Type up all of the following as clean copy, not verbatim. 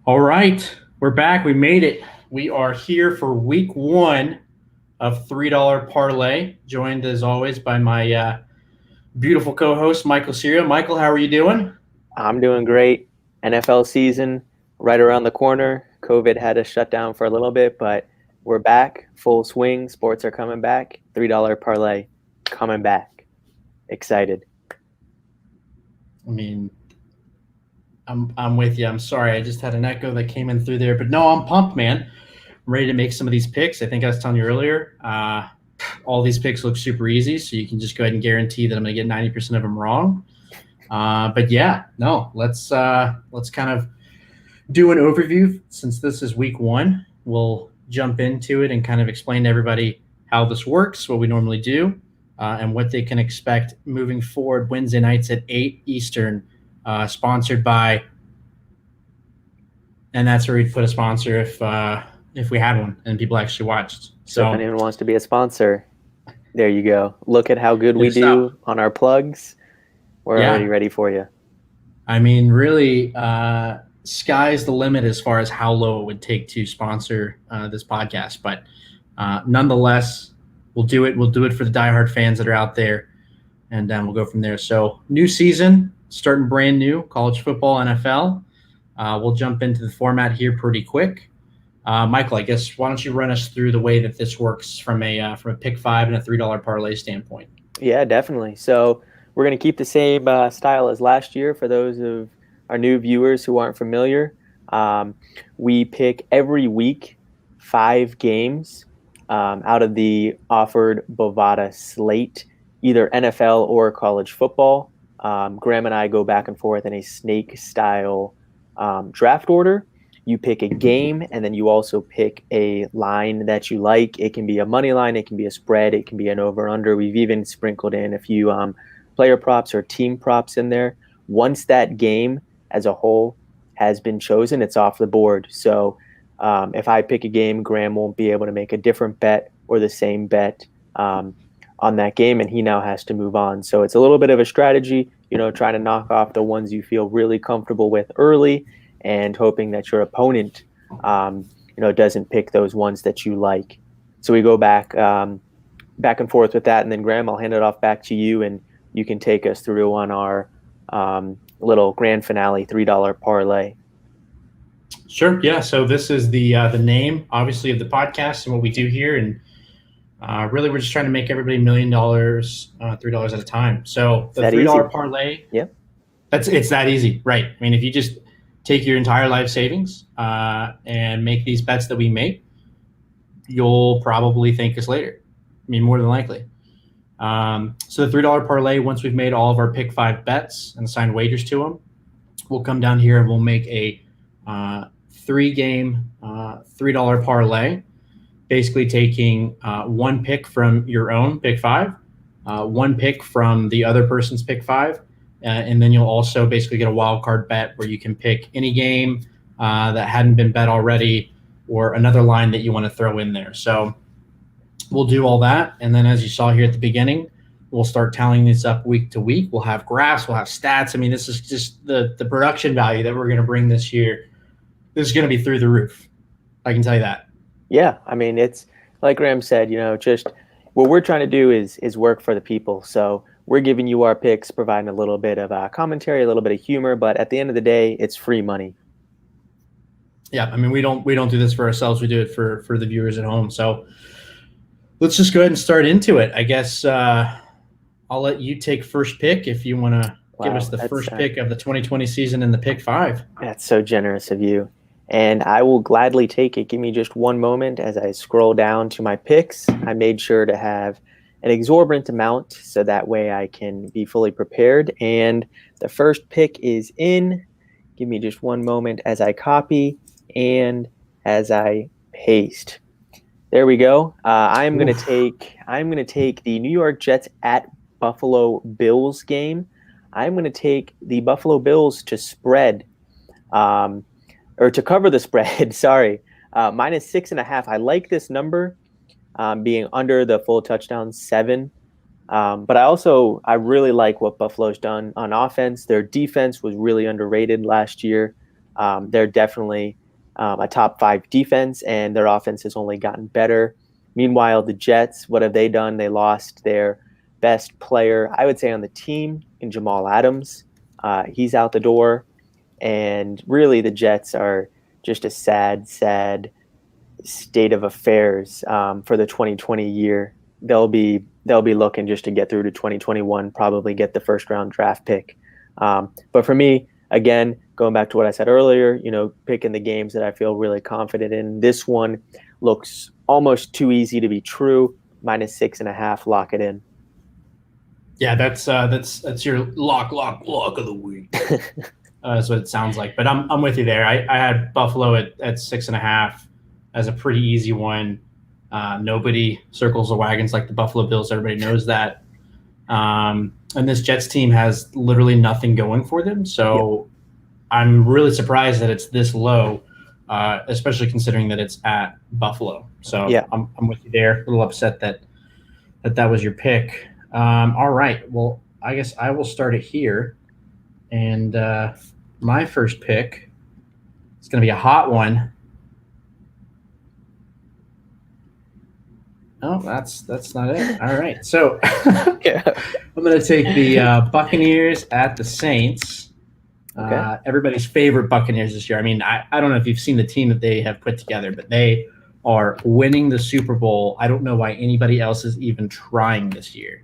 All right, we're back. We made it. We are here for week one of $3 Parlay, joined as always by my beautiful co host, Michael Serio. Michael, how are you doing? I'm doing great. NFL season right around the corner. COVID had us shut down for a little bit, but we're back, full swing. Sports are coming back. $3 parlay coming back. Excited. I mean, I'm with you. I'm sorry. I just had an echo that came in through there. But no, I'm pumped, man. I'm ready to make some of these picks. I think I was telling you earlier, all these picks look super easy. So you can just go ahead and guarantee that I'm going to get 90% of them wrong. But yeah, no, let's kind of do an overview since this is week one. We'll jump into it and kind of explain to everybody how this works, what we normally do, and what they can expect moving forward Wednesday nights at 8 Eastern, sponsored by, and that's where we'd put a sponsor if we had one and people actually watched. So if anyone wants to be a sponsor, there you go. Look at how good we do on our plugs. We're already ready for you. I mean, really, sky's the limit as far as how low it would take to sponsor this podcast. But nonetheless, we'll do it. We'll do it for the diehard fans that are out there, and we'll go from there. So new season, starting brand new, college football, NFL. We'll jump into the format here pretty quick. Michael, I guess why don't you run us through the way that this works from a pick five and a $3 parlay standpoint? Yeah, definitely. So we're going to keep the same style as last year for those of our new viewers who aren't familiar. We pick every week 5 games out of the offered Bovada slate, either NFL or college football. Graham and I go back and forth in a snake-style draft order. You pick a game, and then you also pick a line that you like. It can be a money line, it can be a spread, it can be an over-under. We've even sprinkled in a few player props or team props in there. Once that game as a whole has been chosen, it's off the board. So if I pick a game, Graham won't be able to make a different bet or the same bet on that game, and he now has to move on. So it's a little bit of a strategy, trying to knock off the ones you feel really comfortable with early and hoping that your opponent, doesn't pick those ones that you like. So we go back and forth with that, and then Graham, I'll hand it off back to you, and you can take us through on our little grand finale $3 parlay. Sure. Yeah. So this is the name, obviously, of the podcast and what we do here, and really, we're just trying to make everybody $1 million, $3 at a time. So the $3 parlay, it's that easy, right? I mean, if you just take your entire life savings and make these bets that we make, you'll probably thank us later. I mean, more than likely. So the $3 parlay, once we've made all of our pick 5 bets and assigned wagers to them, we'll come down here and we'll make a 3-game $3 parlay, basically taking one pick from your own pick 5, one pick from the other person's pick 5, and then you'll also basically get a wild card bet where you can pick any game that hadn't been bet already or another line that you want to throw in there. So we'll do all that, and then as you saw here at the beginning, we'll start tallying this up week to week. We'll have graphs, we'll have stats. I mean, this is just the production value that we're going to bring this year. This is going to be through the roof. I can tell you that. Yeah, I mean, it's like Graham said, just what we're trying to do is work for the people. So we're giving you our picks, providing a little bit of commentary, a little bit of humor, but at the end of the day, it's free money. Yeah, I mean, we don't do this for ourselves. We do it for the viewers at home. So let's just go ahead and start into it. I guess I'll let you take first pick if you want to give us the first pick of the 2020 season in the pick 5. That's so generous of you. And I will gladly take it. Give me just one moment as I scroll down to my picks. I made sure to have an exorbitant amount so that way I can be fully prepared. And the first pick is in. Give me just one moment as I copy and as I paste. There we go. I'm going to take the New York Jets at Buffalo Bills game. I'm going to take the Buffalo Bills to spread. Or to cover the spread, sorry, minus 6.5. I like this number being under the full touchdown 7. But I really like what Buffalo's done on offense. Their defense was really underrated last year. They're definitely a top 5 defense, and their offense has only gotten better. Meanwhile, the Jets, what have they done? They lost their best player, I would say, on the team in Jamal Adams. He's out the door. And really, the Jets are just a sad state of affairs for the 2020 year. They'll be looking just to get through to 2021, probably get the first round draft pick. But for me, again, going back to what I said earlier, picking the games that I feel really confident in. This one looks almost too easy to be true. -6.5, lock it in. Yeah, that's your lock of the week. That's what it sounds like. But I'm with you there. I had Buffalo at 6.5 as a pretty easy one. Nobody circles the wagons like the Buffalo Bills. Everybody knows that. And this Jets team has literally nothing going for them. So I'm really surprised that it's this low, especially considering that it's at Buffalo. So I'm with you there. A little upset that was your pick. All right. Well, I guess I will start it here. And my first pick is going to be a hot one. Oh, that's not it. All right. So I'm going to take the Buccaneers at the Saints. Okay. Everybody's favorite Buccaneers this year. I mean, I don't know if you've seen the team that they have put together, but they are winning the Super Bowl. I don't know why anybody else is even trying this year.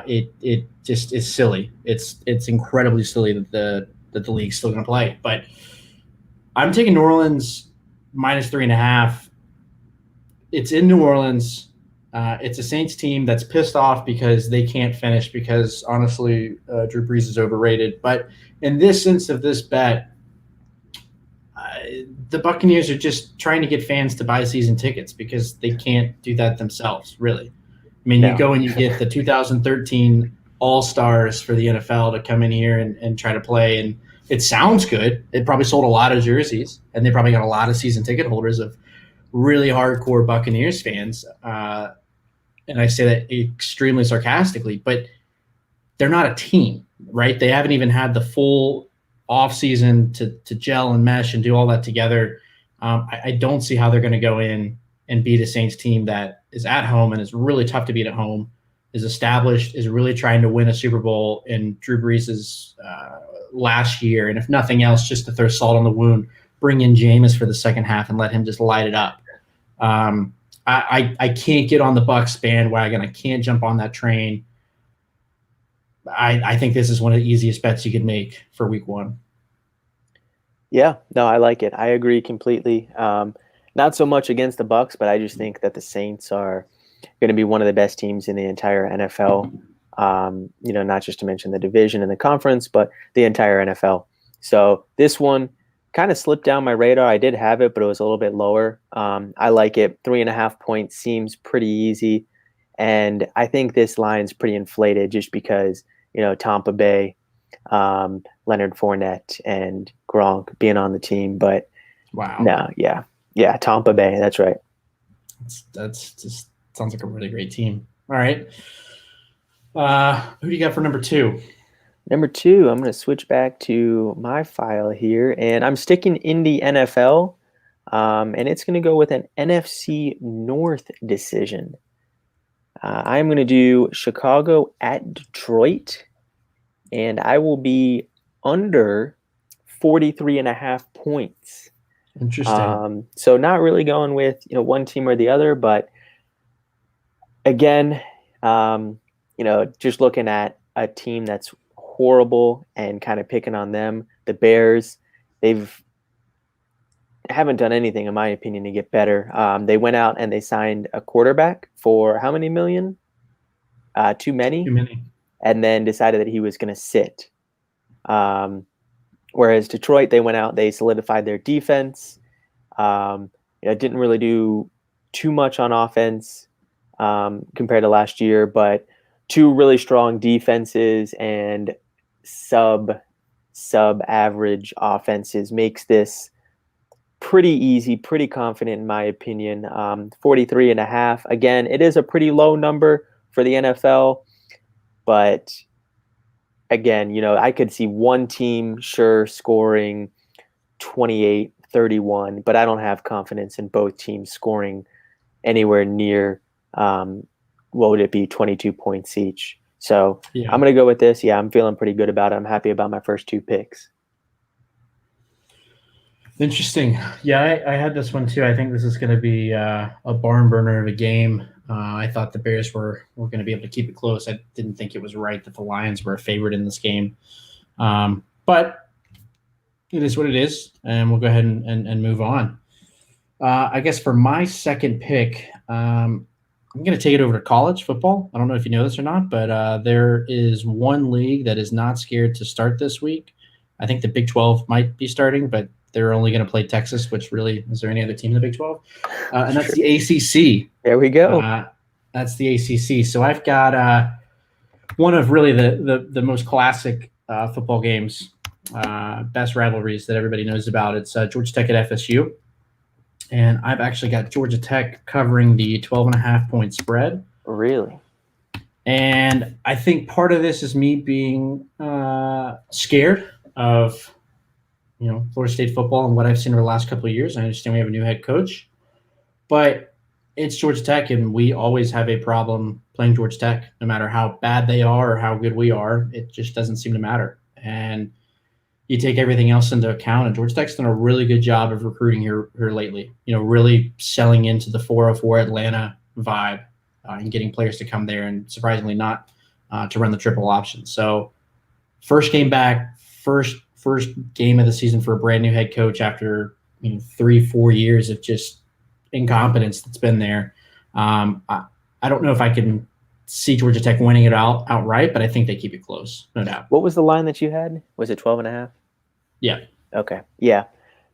It just is silly. It's incredibly silly that the league's still going to play. But I'm taking New Orleans -3.5. It's in New Orleans. It's a Saints team that's pissed off because they can't finish because, honestly, Drew Brees is overrated. But in this sense of this bet, the Buccaneers are just trying to get fans to buy season tickets because they can't do that themselves, really. I mean, you go and you get the 2013 All-Stars for the NFL to come in here and try to play, and it sounds good. It probably sold a lot of jerseys, and they probably got a lot of season ticket holders of really hardcore Buccaneers fans. And I say that extremely sarcastically, but they're not a team, right? They haven't even had the full offseason to gel and mesh and do all that together. I don't see how they're going to go in and beat a Saints team that is at home and is really tough to beat at home, is established, is really trying to win a Super Bowl in Drew Brees' last year. And if nothing else, just to throw salt on the wound, bring in Jameis for the second half and let him just light it up. I can't get on the Bucs bandwagon. I can't jump on that train. I think this is one of the easiest bets you could make for week 1. Yeah, no, I like it. I agree completely. Not so much against the Bucs, but I just think that the Saints are going to be one of the best teams in the entire NFL. Not just to mention the division and the conference, but the entire NFL. So this one kind of slipped down my radar. I did have it, but it was a little bit lower. I like it. 3.5 points seems pretty easy. And I think this line's pretty inflated just because, Tampa Bay, Leonard Fournette, and Gronk being on the team. But wow. No, yeah, Tampa Bay. That's right. That's just sounds like a really great team. All right. Who do you got for number 2? Number 2, I'm going to switch back to my file here, and I'm sticking in the NFL, and it's going to go with an NFC North decision. I'm going to do Chicago at Detroit, and I will be under 43.5 points. Interesting. So not really going with one team or the other, but again, just looking at a team that's horrible and kind of picking on them. The Bears, haven't done anything, in my opinion, to get better. They went out and they signed a quarterback for how many million? Too many. And then decided that he was going to sit. Whereas Detroit, they went out, they solidified their defense. Didn't really do too much on offense compared to last year, but 2 really strong defenses and sub average offenses makes this pretty easy, pretty confident in my opinion. 43.5. Again, it is a pretty low number for the NFL, but again, I could see one team sure scoring 28-31, but I don't have confidence in both teams scoring anywhere near, what would it be, 22 points each. So I'm going to go with this. Yeah, I'm feeling pretty good about it. I'm happy about my first 2 picks. Interesting. Yeah, I had this one too. I think this is going to be a barn burner of a game. I thought the Bears were going to be able to keep it close. I didn't think it was right that the Lions were a favorite in this game. But it is what it is, and we'll go ahead and move on. I guess for my second pick, I'm going to take it over to college football. I don't know if you know this or not, but there is one league that is not scared to start this week. I think the Big 12 might be starting, but they're only going to play Texas, which really, is there any other team in the Big 12? And that's the ACC. There we go. That's the ACC. So I've got one of really the most classic football games, best rivalries that everybody knows about. It's Georgia Tech at FSU. And I've actually got Georgia Tech covering the 12.5-point spread. Really? And I think part of this is me being scared of Florida State football and what I've seen over the last couple of years. I understand we have a new head coach, but it's Georgia Tech, and we always have a problem playing Georgia Tech, no matter how bad they are or how good we are. It just doesn't seem to matter. And you take everything else into account, and Georgia Tech's done a really good job of recruiting here lately, really selling into the 404 Atlanta vibe and getting players to come there, and surprisingly not to run the triple option. So first game back, first game of the season for a brand new head coach after 3-4 years of just incompetence that's been there. I don't know if I can see Georgia Tech winning it outright, but I think they keep it close, no doubt. What was the line that you had? Was it 12.5? Yeah. Okay. Yeah.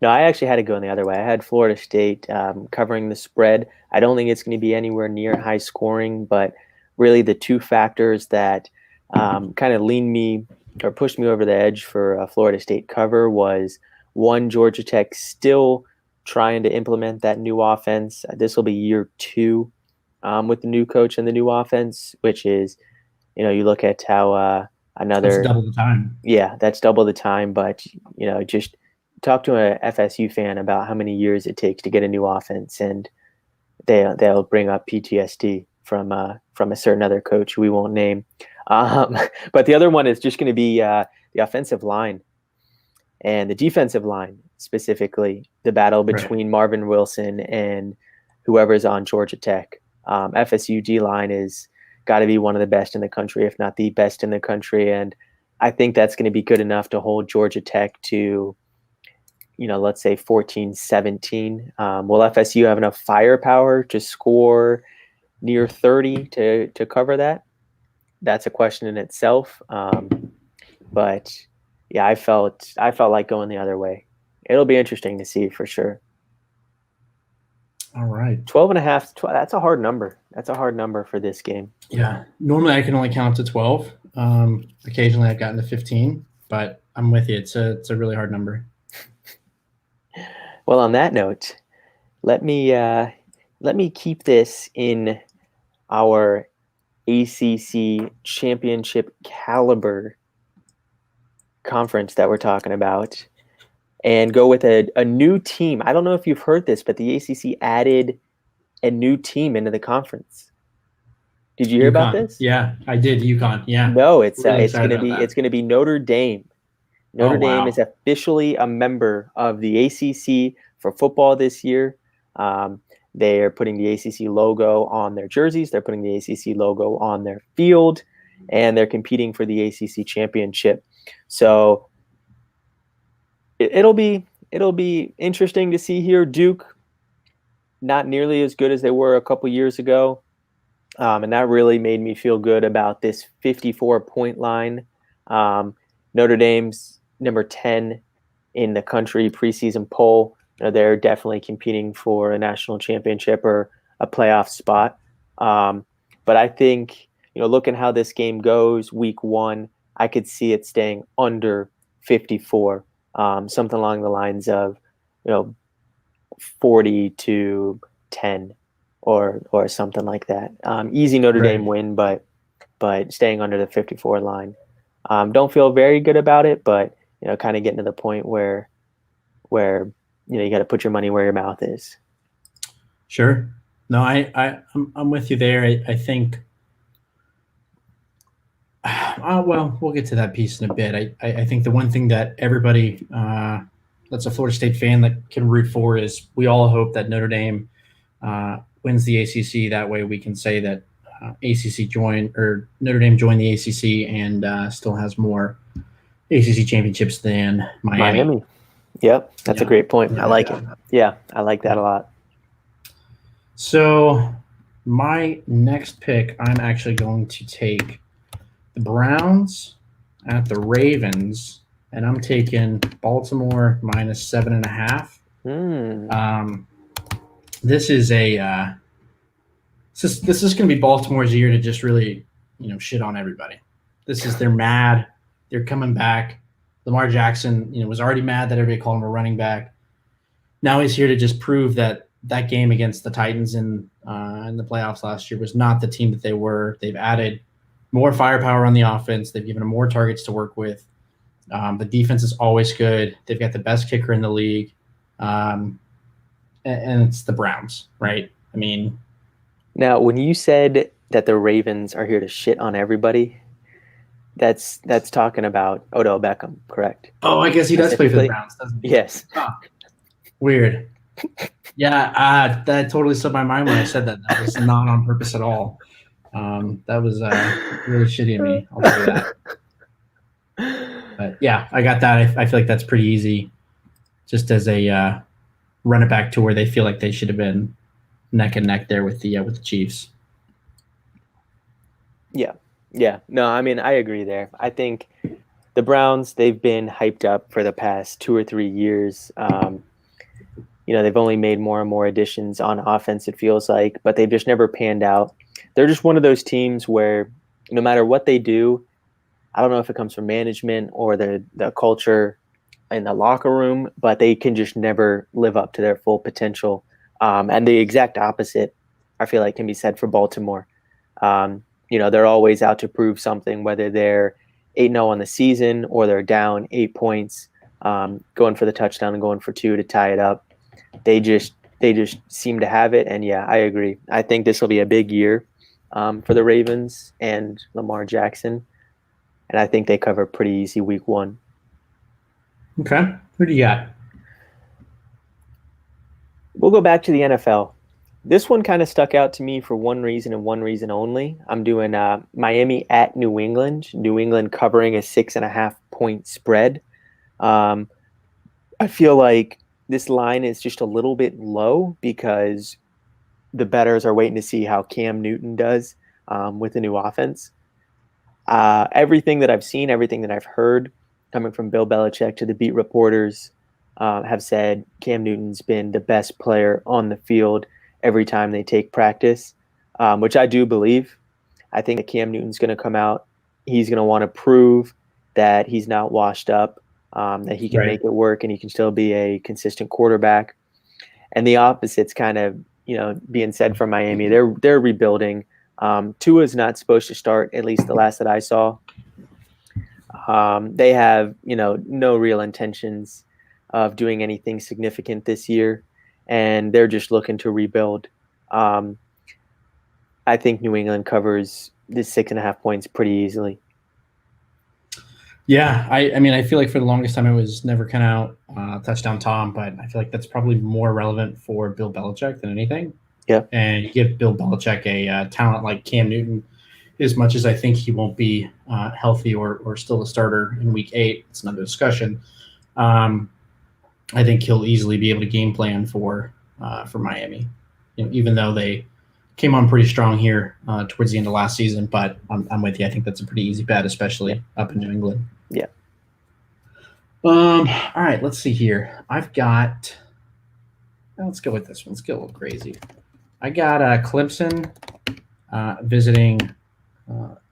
No, I actually had to go in the other way. I had Florida State covering the spread. I don't think it's going to be anywhere near high scoring, but really the 2 factors that kind of leaned me or pushed me over the edge for Florida State cover was, one, Georgia Tech still trying to implement that new offense. This will be year 2 with the new coach and the new offense, which is, you look at how that's double the time. Yeah, that's double the time. But, just talk to a FSU fan about how many years it takes to get a new offense, and they'll bring up PTSD from a certain other coach who we won't name. But the other one is just going to be the offensive line and the defensive line, specifically the battle between Marvin Wilson and whoever's on Georgia Tech. FSU D-line is got to be one of the best in the country, if not the best in the country. And I think that's going to be good enough to hold Georgia Tech to, let's say 14-17. Will FSU have enough firepower to score near 30 to cover that? That's a question in itself. But yeah, I felt like going the other way. It'll be interesting to see for sure. All right. 12.5, that's a hard number. That's a hard number for this game. Yeah. Normally I can only count to 12. Occasionally I've gotten to 15, but I'm with you. It's a really hard number. Well, on that note, let me keep this in our ACC championship caliber conference that we're talking about, and go with a new team. I don't know if you've heard this, but the ACC added a new team into the conference. Did you hear about this? Yeah, I did. UConn. Yeah. No, it's going to be Notre Dame. Notre Dame is officially a member of the ACC for football this year. They are putting the ACC logo on their jerseys. They're putting the ACC logo on their field, and they're competing for the ACC championship. So it'll be interesting to see here. Duke, not nearly as good as they were a couple years ago, and that really made me feel good about this 54-point line. Notre Dame's number 10 in the country preseason poll. They're definitely competing for a national championship or a playoff spot. But I think, looking how this game goes, week 1, I could see it staying under 54, something along the lines of, 40-10 or something like that. Easy Notre Dame win, but staying under the 54 line. Don't feel very good about it, but kind of getting to the point where where you got to put your money where your mouth is. Sure. No, I'm with you there. I think. Well, we'll get to that piece in a bit. I think the one thing that everybody that's a Florida State fan that can root for is we all hope that Notre Dame wins the ACC. That way we can say that Notre Dame joined the ACC and still has more ACC championships than Miami. Yep, that's a great point. I like it. Yeah, I like that a lot. So my next pick, I'm actually going to take the Browns at the Ravens, and I'm taking Baltimore minus 7.5. This is this is going to be Baltimore's year to just really shit on everybody. They're mad. They're coming back. Lamar Jackson, was already mad that everybody called him a running back. Now he's here to just prove that game against the Titans in the playoffs last year was not the team that they were. They've added more firepower on the offense. They've given them more targets to work with. The defense is always good. They've got the best kicker in the league. And it's the Browns, right? I mean. Now, when you said that the Ravens are here to shit on everybody, that's talking about Odell Beckham, correct? Oh, I guess he does play for the Browns, doesn't he? Yes. Oh, weird. Yeah, that totally slipped my mind when I said that. That was not on purpose at all. That was really shitty of me. I'll tell you that. But yeah, I got that. I feel like that's pretty easy. Just as a run it back to where they feel like they should have been neck and neck there with the Chiefs. Yeah. No, I mean, I agree there. I think the Browns, they've been hyped up for the past 2 or 3 years. They've only made more and more additions on offense, it feels like, but they've just never panned out. They're just one of those teams where no matter what they do, I don't know if it comes from management or the culture in the locker room, but they can just never live up to their full potential. And the exact opposite, I feel like, can be said for Baltimore. They're always out to prove something, whether they're 8-0 on the season or they're down 8 points, going for the touchdown and going for 2 to tie it up. They just seem to have it. And yeah, I agree. I think this will be a big year for the Ravens and Lamar Jackson. And I think they cover pretty easy week 1. Okay. Who do you got? We'll go back to the NFL. This one kind of stuck out to me for one reason and one reason only. I'm doing Miami at New England. New England covering a 6.5 point spread. I feel like this line is just a little bit low because the bettors are waiting to see how Cam Newton does with the new offense. Everything that I've seen, everything that I've heard coming from Bill Belichick to the beat reporters have said Cam Newton's been the best player on the field every time they take practice, which I do believe. I think that Cam Newton's going to come out. He's going to want to prove that he's not washed up, that he can make it work and he can still be a consistent quarterback. And the opposite's kind of, being said for Miami. They're rebuilding. Tua's not supposed to start, at least the last that I saw. They have, no real intentions of doing anything significant this year, and they're just looking to rebuild. I think New England covers this 6.5 points pretty easily. Yeah, I mean, I feel like for the longest time it was never count out, touchdown Tom, but I feel like that's probably more relevant for Bill Belichick than anything. Yeah. And you give Bill Belichick a talent like Cam Newton, as much as I think he won't be healthy or still a starter in week 8. It's another discussion. I think he'll easily be able to game plan for Miami, even though they came on pretty strong here towards the end of last season. But I'm with you. I think that's a pretty easy bet, especially up in New England. Yeah. All right, let's see here. I've got. Let's go with this one. Let's get a little crazy. I got Clemson visiting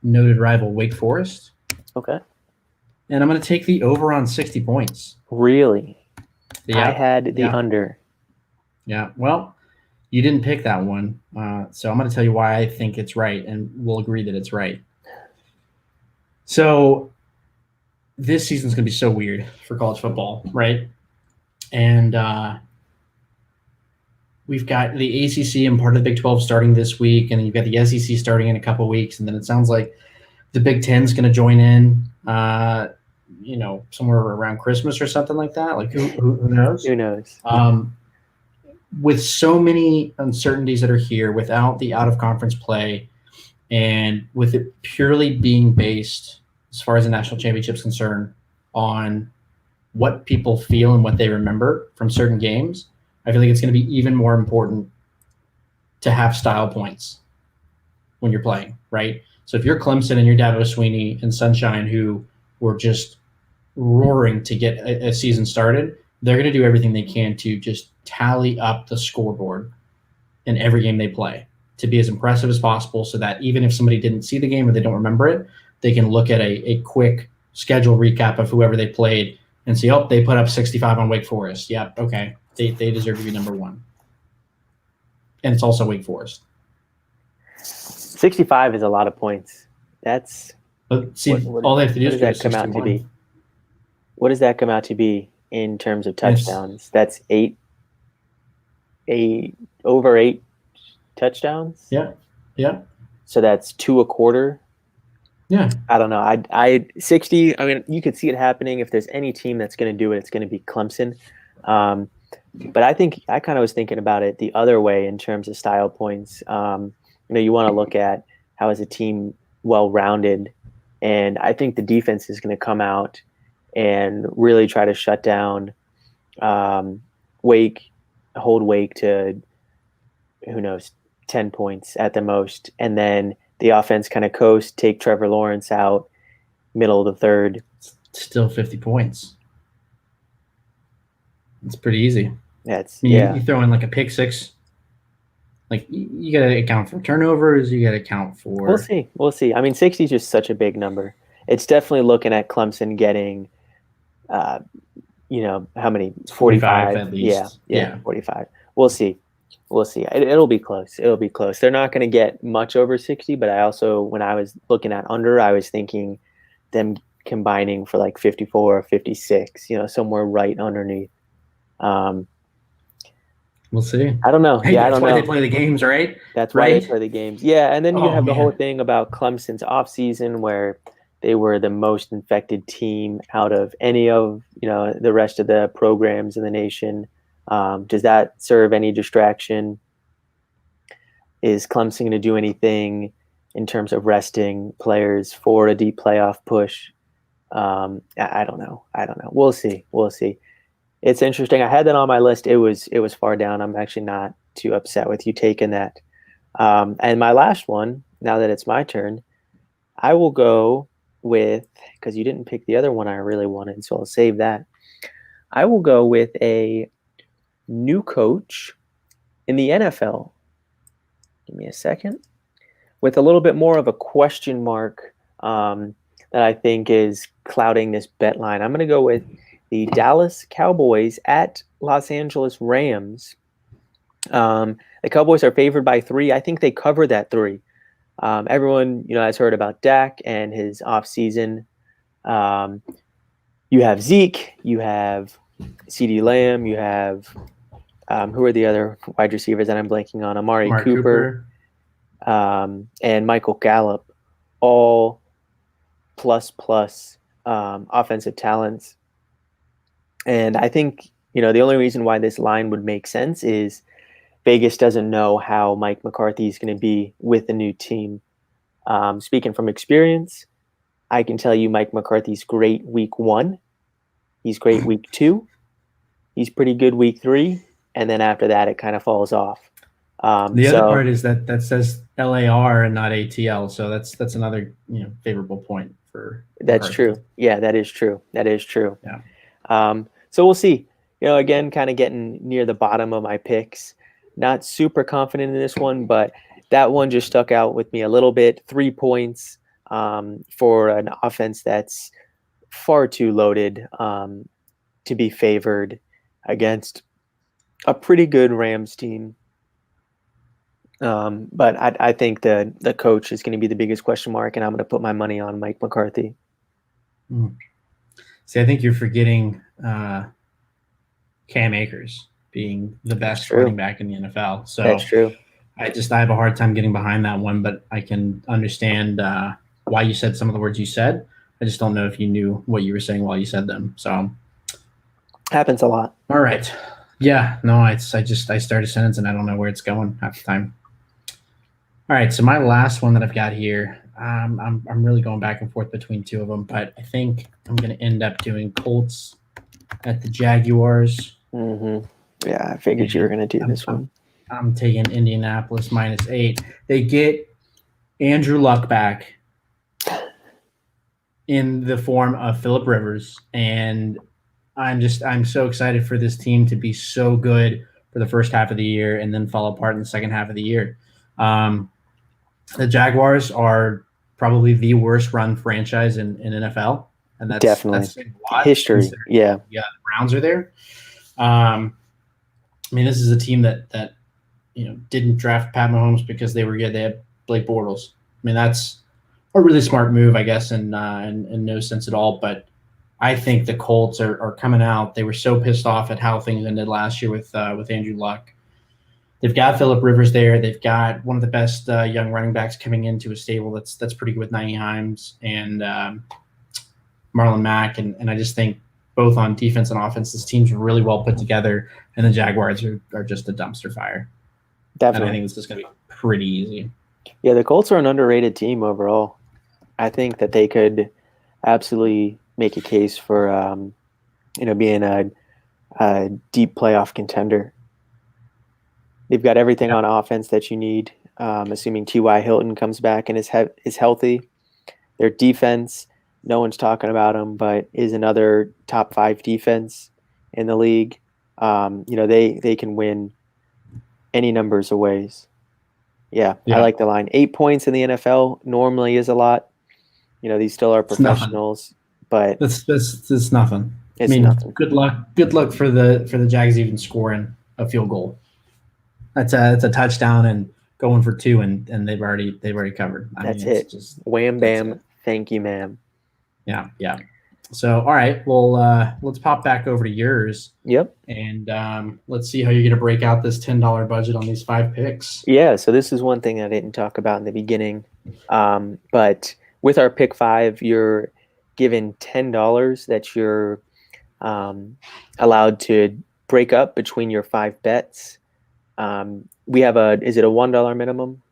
noted rival Wake Forest. Okay. And I'm going to take the over on 60 points. Really? Yeah. I had the under. Yeah. Well, you didn't pick that one. So I'm going to tell you why I think it's right, and we'll agree that it's right. So this season's going to be so weird for college football, right? And we've got the ACC and part of the Big 12 starting this week, and then you've got the SEC starting in a couple of weeks, and then it sounds like the Big 10 is going to join in, somewhere around Christmas or something like that. Like who knows? Who knows? With so many uncertainties that are here, without the out of conference play, and with it purely being based, as far as the national championship is concerned, on what people feel and what they remember from certain games, I feel like it's going to be even more important to have style points when you're playing, right? So if you're Clemson and you're Dabo Swinney and Sunshine, who were just roaring to get a season started, they're going to do everything they can to just tally up the scoreboard in every game they play to be as impressive as possible, so that even if somebody didn't see the game or they don't remember it, they can look at a quick schedule recap of whoever they played and see, oh, they put up 65 on Wake Forest. Yeah, okay. They deserve to be number one. And it's also Wake Forest. 65 is a lot of points. That's all they have to do is that come out to be. What does that come out to be in terms of touchdowns? That's over 8 touchdowns. Yeah. So that's 2 a quarter. Yeah. I don't know. I 60. I mean, you could see it happening. If there's any team that's going to do it, it's going to be Clemson. But I think I kind of was thinking about it the other way in terms of style points. You want to look at how is a team well-rounded, and I think the defense is going to come out and really try to shut down Wake, hold Wake to, who knows, 10 points at the most, and then the offense kind of coast, take Trevor Lawrence out, middle of the third. Still 50 points. It's pretty easy. You throw in like a pick six. Like, you got to account for turnovers. You got to account for. We'll see. I mean, 60 is just such a big number. It's definitely looking at Clemson getting, how many? 45 at least. Yeah, 45. We'll see. It'll be close. They're not going to get much over 60, but I also, when I was looking at under, I was thinking them combining for like 54 or 56, somewhere right underneath. We'll see. I don't know. Hey, I don't know. That's why they play the games, right? That's why they play the games. Yeah, and then you have the whole thing about Clemson's offseason where they were the most infected team out of any of the rest of the programs in the nation. Does that serve any distraction? Is Clemson going to do anything in terms of resting players for a deep playoff push? I don't know. We'll see. It's interesting. I had that on my list. It was far down. I'm actually not too upset with you taking that. And my last one, now that it's my turn, I will go with, because you didn't pick the other one I really wanted, so I'll save that. I will go with a new coach in the NFL. Give me a second. With a little bit more of a question mark that I think is clouding this bet line. I'm going to go with the Dallas Cowboys at Los Angeles Rams. The Cowboys are favored by 3. I think they cover that 3. Everyone, has heard about Dak and his offseason. You have Zeke, you have CeeDee Lamb, you have who are the other wide receivers that I'm blanking on? Amari Cooper. And Michael Gallup, all plus offensive talents. And I think, the only reason why this line would make sense is Vegas doesn't know how Mike McCarthy is going to be with the new team. Speaking from experience, I can tell you Mike McCarthy's great week 1. He's great week 2. He's pretty good week 3. And then after that, it kind of falls off. The other part is that says LAR and not ATL. So that's another, favorable point for. That's true. Yeah, that is true. Yeah. So we'll see. Again, kind of getting near the bottom of my picks. Not super confident in this one, but that one just stuck out with me a little bit. 3 points for an offense that's far too loaded to be favored against a pretty good Rams team. But I think the coach is going to be the biggest question mark, and I'm going to put my money on Mike McCarthy. See, I think you're forgetting Cam Akers being the best running back in the NFL. So that's true. I have a hard time getting behind that one, but I can understand why you said some of the words you said. I just don't know if you knew what you were saying while you said them. So happens a lot. All right. Yeah. No, I started a sentence and I don't know where it's going half the time. All right. So my last one that I've got here, I'm really going back and forth between two of them, but I think I'm going to end up doing Colts at the Jaguars. Mm-hmm. Yeah, I figured you were going to do this one. I'm taking Indianapolis -8. They get Andrew Luck back in the form of Phillip Rivers, and I'm so excited for this team to be so good for the first half of the year and then fall apart in the second half of the year. The Jaguars are probably the worst run franchise in NFL, and that's definitely a lot history. Yeah, the Browns are there. I mean, this is a team that didn't draft Pat Mahomes because they were good. They had Blake Bortles. I mean, that's a really smart move, I guess, in no sense at all. But I think the Colts are coming out. They were so pissed off at how things ended last year with Andrew Luck. They've got Phillip Rivers there. They've got one of the best young running backs coming into a stable that's pretty good with Nyheim Hines and Marlon Mack. And I just think both on defense and offense, this team's really well put together, and the Jaguars are just a dumpster fire. Definitely. And I think this is going to be pretty easy. Yeah, the Colts are an underrated team overall. I think that they could absolutely make a case for being a deep playoff contender. They've got everything on offense that you need, assuming T.Y. Hilton comes back and is healthy. Their defense, no one's talking about them, but is another top 5 defense in the league. They can win any numbers of ways. Yeah, I like the line. 8 points in the NFL normally is a lot. These still are professionals, but it's nothing. It's nothing. Good luck for the Jags even scoring a field goal. It's a touchdown and going for 2, and they've already covered. That's it. Just wham bam. Thank you, ma'am. Yeah. So, all right. Well, let's pop back over to yours. Yep. And let's see how you're going to break out this $10 budget on these 5 picks. Yeah. So this is one thing I didn't talk about in the beginning, but with our pick 5, you're given $10 that you're allowed to break up between your 5 bets. We have is it a $1 minimum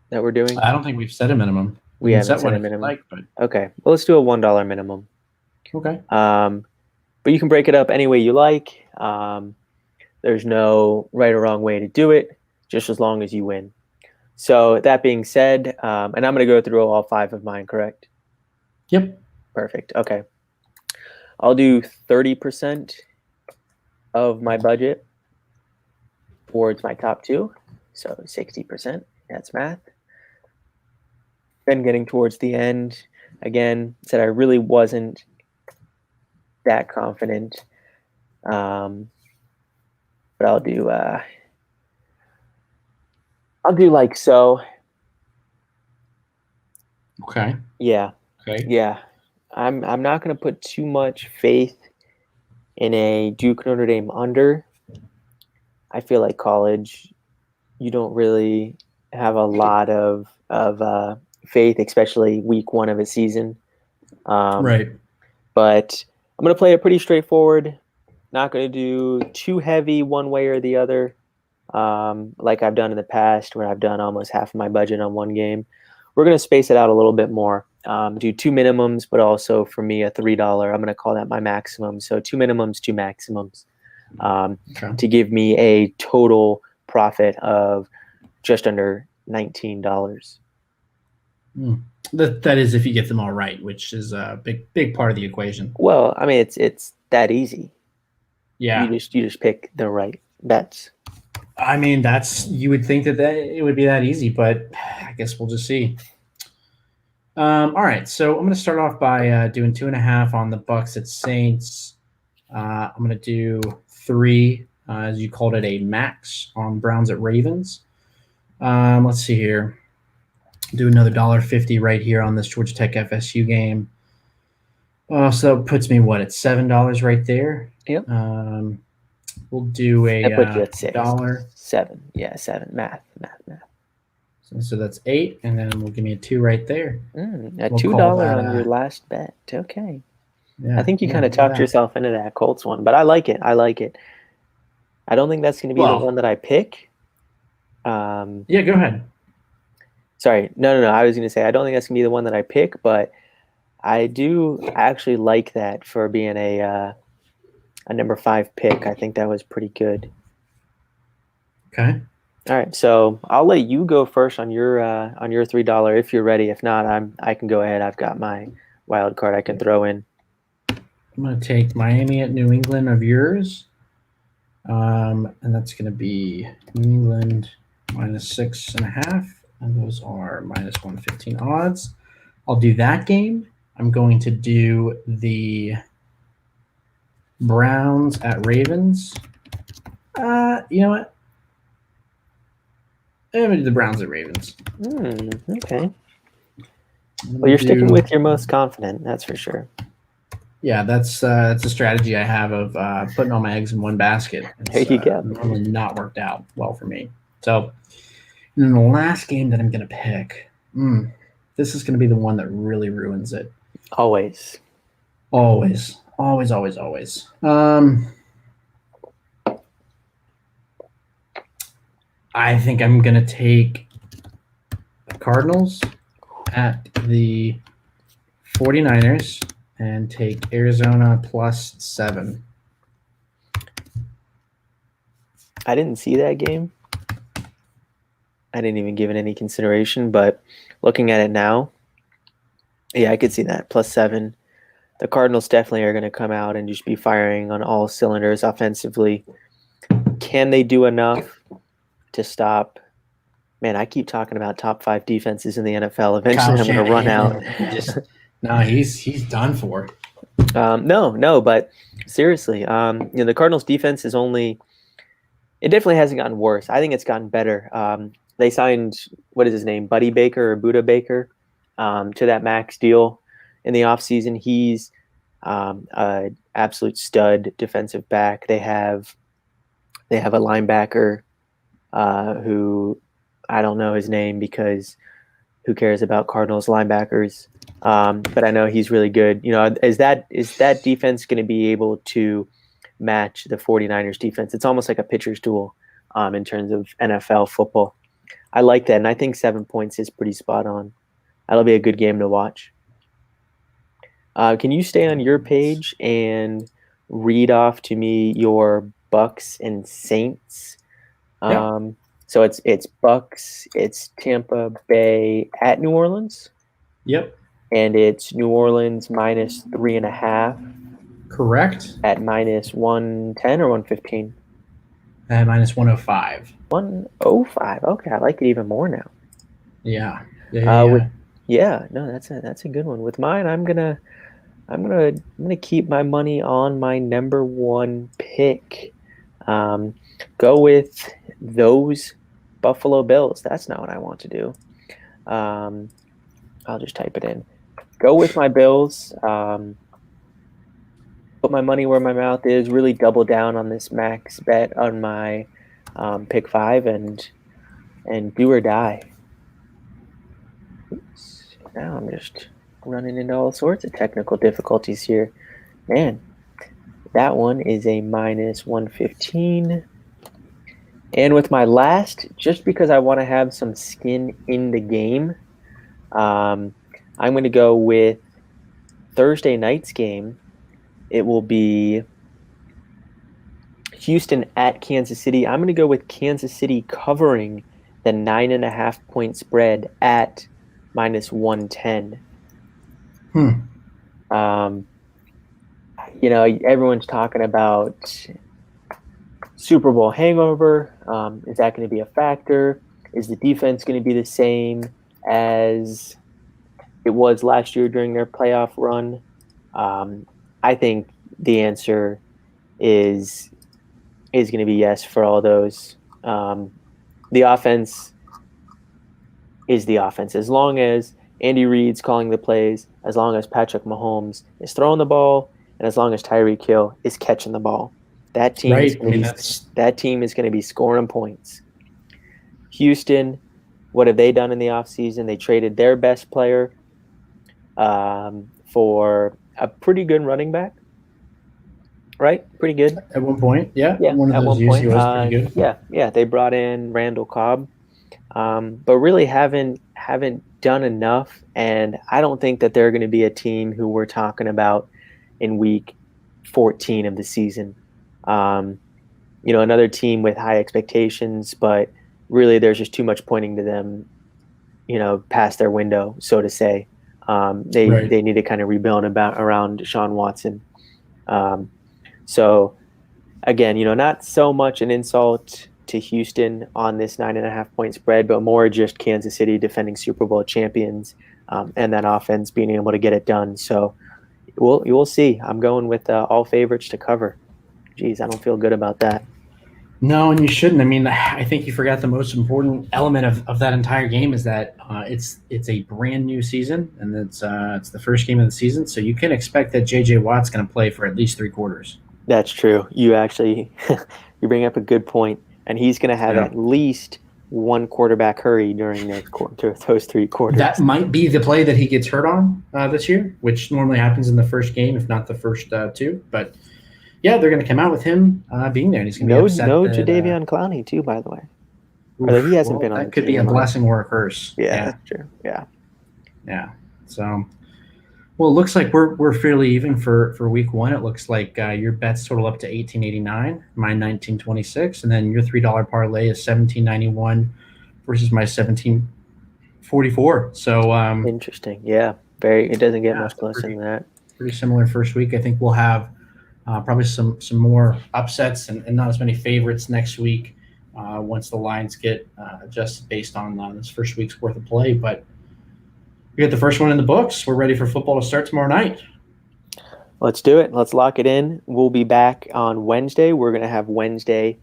that we're doing? I don't think we've set a minimum. We haven't set a minimum. But... Okay. Well, let's do a $1 minimum. Okay. But you can break it up any way you like. There's no right or wrong way to do it, just as long as you win. So that being said, and I'm going to go through all 5 of mine, correct? Yep. Perfect. Okay. I'll do 30% of my budget towards my top 2. So 60%. That's math. Then getting towards the end, again, said I really wasn't that confident. But I'll do like so. Okay. Yeah. Okay. Yeah. I'm not going to put too much faith in a Duke Notre Dame under. I feel like college, you don't really have a lot of faith, especially week 1 of a season. Right. But I'm going to play it pretty straightforward. Not going to do too heavy one way or the other, like I've done in the past, where I've done almost half of my budget on one game. We're going to space it out a little bit more. Do 2 minimums, but also for me a $3. I'm going to call that my maximum. So 2 minimums, 2 maximums, to give me a total profit of just under $19. That is if you get them all right, which is a big part of the equation. Well, I mean, it's that easy. Yeah. You just pick the right bets. I mean, you would think that it would be that easy, but I guess we'll just see. All right, so I'm going to start off by doing 2.5 on the Bucks at Saints. I'm going to do 3, as you called it, a max on Browns at Ravens. Let's see here. Do another $1.50 right here on this Georgia Tech FSU game. Oh, so it puts me what? It's $7 right there. Yep. We'll do That puts you a at $6. dollar. 7. Yeah, 7. Math. So that's 8, and then we'll give me a 2 right there. A We'll $2 call that, on your last bet. Okay. Yeah, I think you kind of look at talked that. yourself into that Colts one, but I like it. I don't think that's going to be the Well- one that I pick. Yeah, go ahead. Sorry. No. I was going to say, I don't think that's going to be the one that I pick, but I do actually like that for being a number 5 pick. I think that was pretty good. Okay. All right, so I'll let you go first on your $3 if you're ready. If not, I can go ahead. I've got my wild card I can throw in. I'm going to take Miami at New England of yours. And that's going to be New England -6.5. And those are -115 odds. I'll do that game. I'm going to do the Browns at Ravens. You know what? I'm going to do the Browns at Ravens. Okay. Well, you're sticking with your most confident, that's for sure. Yeah, that's a strategy I have of putting all my eggs in one basket. There you go. Normally not worked out well for me. So, and then the last game that I'm going to pick, this is going to be the one that really ruins it. Always. I think I'm going to take the Cardinals at the 49ers and take Arizona +7. I didn't see that game. I didn't even give it any consideration, but looking at it now, yeah, I could see that +7. The Cardinals definitely are going to come out and just be firing on all cylinders offensively. Can they do enough to stop? Man, I keep talking about top 5 defenses in the NFL. Eventually, I'm going to run out. No, he's done for. No, but seriously, the Cardinals' defense is only. It definitely hasn't gotten worse. I think it's gotten better. They signed, what is his name, Buddy Baker or Buda Baker, to that max deal in the offseason. He's an absolute stud defensive back. They have a linebacker who I don't know his name because who cares about Cardinals linebackers? But I know he's really good. Is that defense going to be able to match the 49ers defense? It's almost like a pitcher's duel in terms of NFL football. I like that, and I think 7 points is pretty spot on. That'll be a good game to watch. Can you stay on your page and read off to me your Bucks and Saints? Yeah. So it's Bucks, it's Tampa Bay at New Orleans. Yep. And it's New Orleans -3.5. Correct. At -110 or 115. -105. 105. Okay, I like it even more now. Yeah. No, that's a good one. With mine, I'm gonna keep my money on my number 1 pick. Go with those Buffalo Bills. That's not what I want to do. I'll just type it in. Go with my Bills. Put my money where my mouth is. Really double down on this max bet on my pick 5 and do or die. Oops. Now I'm just running into all sorts of technical difficulties here. Man, that one is a -115. And with my last, just because I want to have some skin in the game, I'm going to go with Thursday night's game. It will be Houston at Kansas City. I'm going to go with Kansas City covering the 9.5 point spread at -110. Everyone's talking about Super Bowl hangover. Is that going to be a factor? Is the defense going to be the same as it was last year during their playoff run? I think the answer is going to be yes for all those. The offense is the offense. As long as Andy Reid's calling the plays, as long as Patrick Mahomes is throwing the ball, and as long as Tyreek Hill is catching the ball. That team is going to be scoring points. Houston, what have they done in the offseason? They traded their best player for a pretty good running back. Right? Pretty good. At one point, yeah. One of those years he was pretty good. Yeah. They brought in Randall Cobb, but really haven't done enough. And I don't think that they're going to be a team who we're talking about in week 14 of the season. Another team with high expectations, but really there's just too much pointing to them, past their window, so to say. They need to kind of rebuild around Deshaun Watson. So, again, not so much an insult to Houston on this 9.5 point spread, but more just Kansas City defending Super Bowl champions and that offense being able to get it done. So, we'll see. I'm going with all favorites to cover. Geez, I don't feel good about that. No, and you shouldn't. I mean, I think you forgot the most important element of that entire game is that it's a brand new season, and it's the first game of the season, so you can expect that J.J. Watt's going to play for at least 3 quarters. That's true. You actually you bring up a good point, and he's going to have at least one quarterback hurry during those 3 quarters. That might be the play that he gets hurt on this year, which normally happens in the first game, if not the first 2. But yeah, they're going to come out with him being there, and he's going to be upset. No Jadeveon Clowney too, by the way. He hasn't been on. That could be a blessing or a curse. Yeah, that's true. Yeah. So. Well, it looks like we're fairly even for week 1. It looks like your bets total up to $18.89, mine $19.26, and then your $3 parlay is $17.91 versus my $17.44. So interesting. Yeah, it doesn't get much closer than that. Pretty similar first week. I think we'll have probably some more upsets and not as many favorites next week once the lines get adjusted based on this first week's worth of play, but. We got the first one in the books. We're ready for football to start tomorrow night. Let's do it. Let's lock it in. We'll be back on Wednesday. We're going to have Wednesday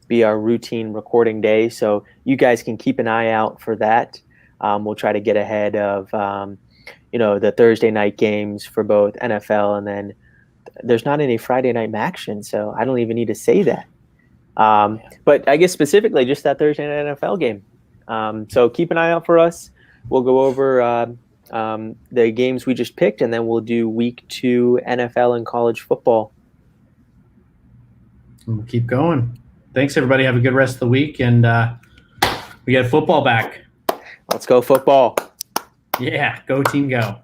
be our routine recording day, so you guys can keep an eye out for that. We'll try to get ahead of the Thursday night games for both NFL, and then there's not any Friday night action, so I don't even need to say that. But I guess specifically just that Thursday night NFL game. So keep an eye out for us. We'll go over the games we just picked, and then we'll do week 2 NFL and college football. We'll keep going. Thanks, everybody. Have a good rest of the week, and we got football back. Let's go football. Yeah, go team go.